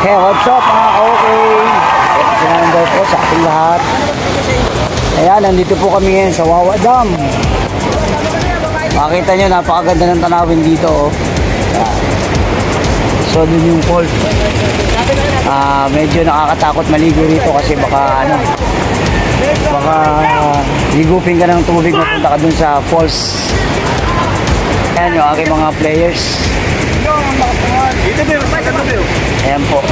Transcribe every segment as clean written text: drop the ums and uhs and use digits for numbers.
Hey, what's up mga ka-okay? Sinanday po sa ating lahat. Ayan, nandito po kami ngayon sa Wawa Dam. Makita nyo, napakaganda ng tanawin dito. Oh. So, dun yung falls. Medyo nakakatakot maligo rito kasi baka higupin ka ng tubig, mapunta ka dun sa falls. Ayan yung aking mga players. Ayan po.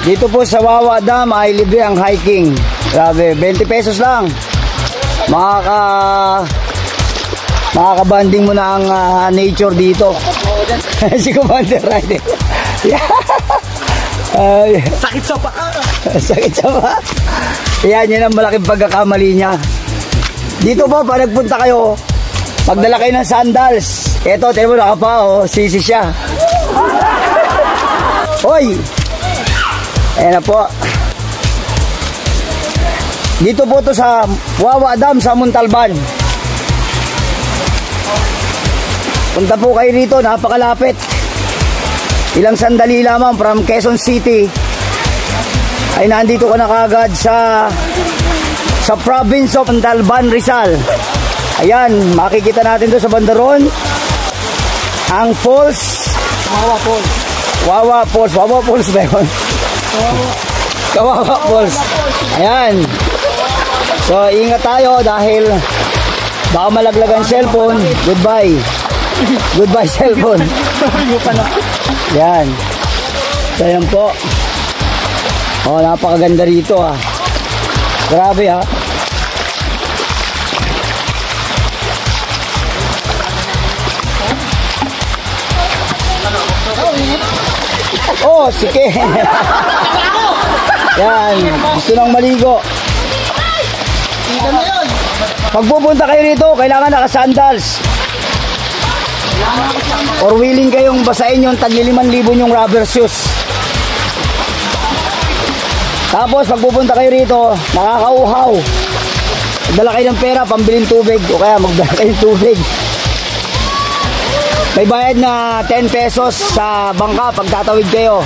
Dito po sa Wawa Dam ay libre ang hiking. Grabe, 20 pesos lang. Makaka-banding mo na ang nature dito. Si Commander Rider. Sakit sa paa. Sakit sa paa. Yan ang malaking pagkakamali niya. Dito po, pag nagpunta kayo, pagdala kayo ng sandals. Eto, tinan mo nakapa, oh, sisi siya. Hoy! Ayan na po. Dito po to sa Wawa Dam sa Montalban. Punta po kayo rito, napakalapit. Ilang sandali lamang from Quezon City ay nandito ka na kagad sa province of Montalban, Rizal. Ayan, makikita natin to sa bandaron ang falls, Wawa Falls. Wawa Falls, Wawa Falls ba yun? Kawawa Falls. Ayan. So, ingat tayo dahil baka malaglag ang cellphone. Goodbye. Goodbye cellphone. Ayan. So, ayan po. Oh, napakaganda rito ah. Grabe ah. Oh, sige. Yan, gusto nang maligo. Pag pupunta kayo rito, kailangan naka-sandals. Or willing kayong basahin yung tagli 5,000 yung rubber shoes. Tapos pag pupunta kayo rito, nakakauhaw. Magdala kayo ng pera, pambilin tubig. O kaya magdala kayo ng tubig. May bayad na 10 pesos sa bangka pag tatawid kayo.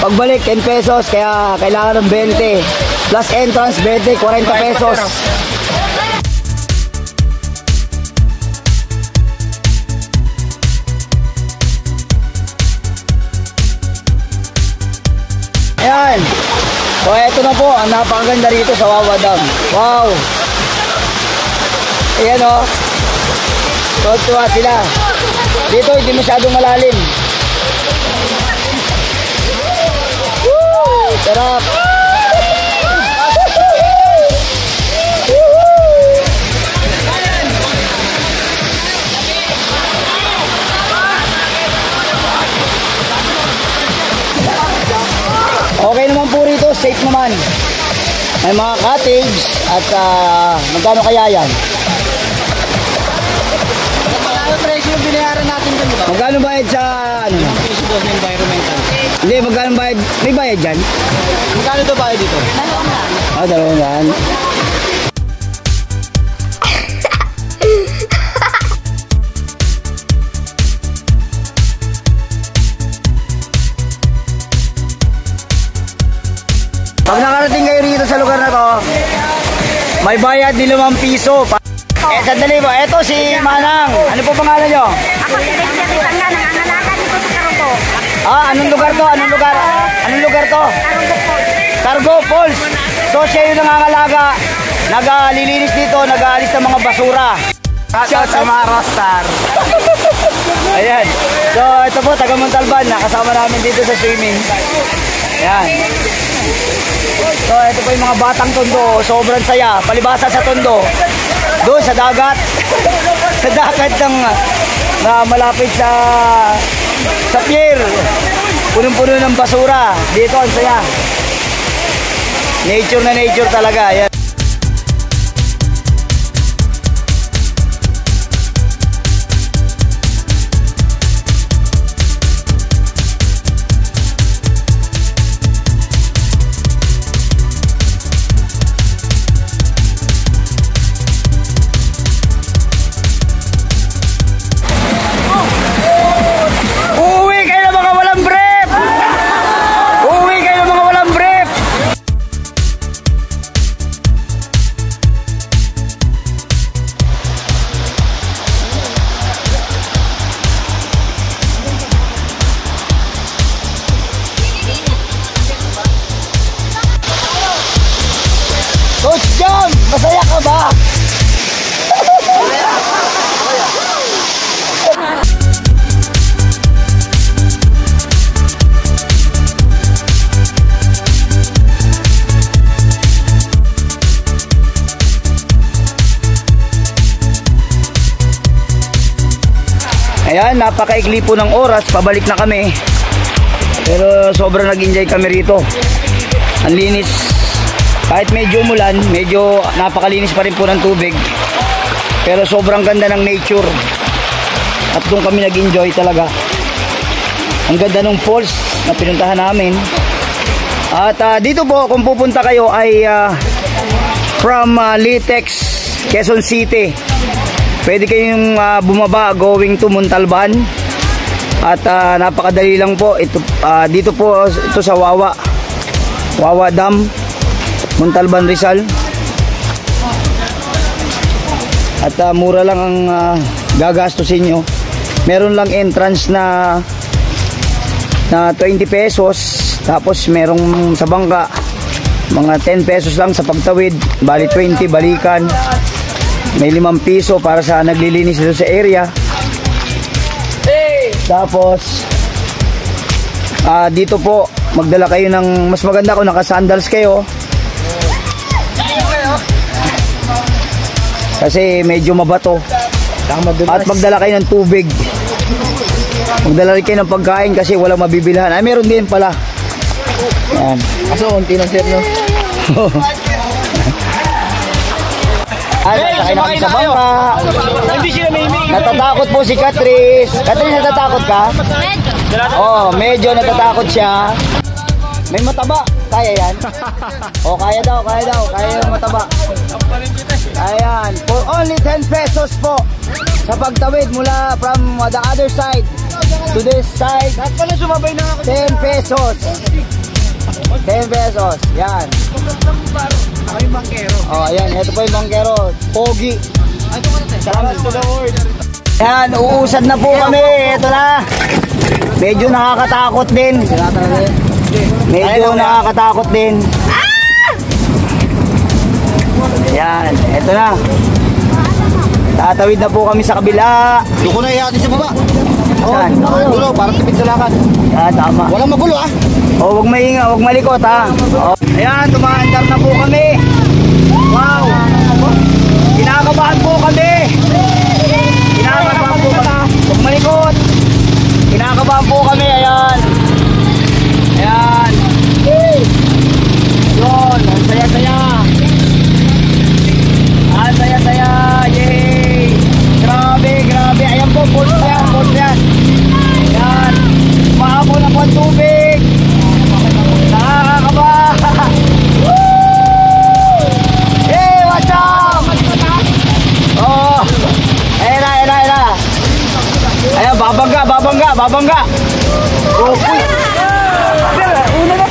Pagbalik 10 pesos, kaya kailangan ng 20. Plus entrance 20, 40 pesos. Ayan. So eto na po, ang napakaganda rito sa Wawa Dam. Wow. Ayan o. Tuwa sila. Dito hindi masyadong malalim. Woo! Sarap. safe naman. May mga cottage at magkano kaya yan? Ano presyo yung binayaran natin dun, di ba? Magkano bayad sa ano? Presyo doon ng environmental. Hindi, magkano bayad? May bayad dyan? Magkano daw ba dito? Ah, 200. Pag nakarating kayo rito sa lugar na to, may bayad ni 5 piso. Sandali mo. Eto si Manang. Ano po pangalan nyo? Ako si Rexia Ritanga, nangangalaga dito sa Karugo. Ah, anong lugar to? Anong lugar? Anong lugar to? Karugo po. Cargo Falls. So siya yung nangangalaga. Naglilinis dito, nag-aalis ng mga basura. Shout sa mga rockstar. Ayan. So ito po, taga Montalban. Nakasama namin dito sa swimming. Ayan. So ito po yung mga batang tondo. Sobrang saya. Palibasa sa tondo. Doon sa dagat. Sa dagat ng malapit sa pier. Punong-puno ng basura. Dito ang saya. Nature na nature talaga. Ayan. Coach John, masaya ka ba? Ayan, napakaigli po ng oras, pabalik na kami. Pero sobrang nag-enjoy kami rito. Ang linis. Kahit medyo umulan, medyo napakalinis pa rin po ng tubig. Pero sobrang ganda ng nature. At doon kami nag-enjoy talaga. Ang ganda ng falls na pinuntahan namin. At dito po, kung pupunta kayo ay from Litex, Quezon City. Pwede kayong bumaba going to Montalban. At napakadali lang po. Ito, dito po ito sa Wawa Dam, Montalban, Rizal. At mura lang ang gagastusin nyo. Meron lang entrance na 20 pesos. Tapos merong sa bangka mga 10 pesos lang sa pagtawid. Bali 20 balikan. May 5 piso para sa naglilinis dito sa area. Tapos dito po magdala kayo ng mas maganda kung naka-sandals kayo. Kasi medyo mabato. At magdala kayo ng tubig. Magdala rin kayo ng pagkain kasi walang mabibilhan. Ay, meron din pala. Yan. Kaso, unti ng set, no? Ay, nasakay na kami sa bangka. Hindi siya may Natatakot po si Catrice. Catrice, natatakot ka? Oh, medyo natatakot siya. May mataba. Kaya yan? Oh, kaya daw. Kaya yung mataba. Ayan. For only 10 pesos po. Sa pagtawid mula from the other side to this side. Lahat pala sumabay na ako. 10 pesos. 10 pesos. Yan. Ako yung bangkero. Oh, ayan. Ito po yung bangkero. Pogi. Salamat to the Lord. Yan. Uusad na po kami. Ito na. Medyo nakakatakot din. Medyo nakakatakot din. Yan. Ito na. Tatawid na po kami sa kabila. Doon ko na ihatin sa baba. Saan? Gulo, parang tipid sa lakad. Yan, tama. Walang magulo, Oh, wag mainga, wag malikot ha. Oh. Ayan, tumaandar na po kami. Wow. Kinakabahan po kami. Kinakabahan po kami. Wag malikot. Kinakabahan po kami, ayan. Ayan. Yun, ang saya-saya. Ang saya-saya. Yay! Grabe, grabe. Ayan po, pulse yan, pulse yan. Yan. Maabo na po ang tubig. Nakakaba. Woo! Hey, watch out! Oh. Ayan na. Ayan, babangga. Okay. Una na.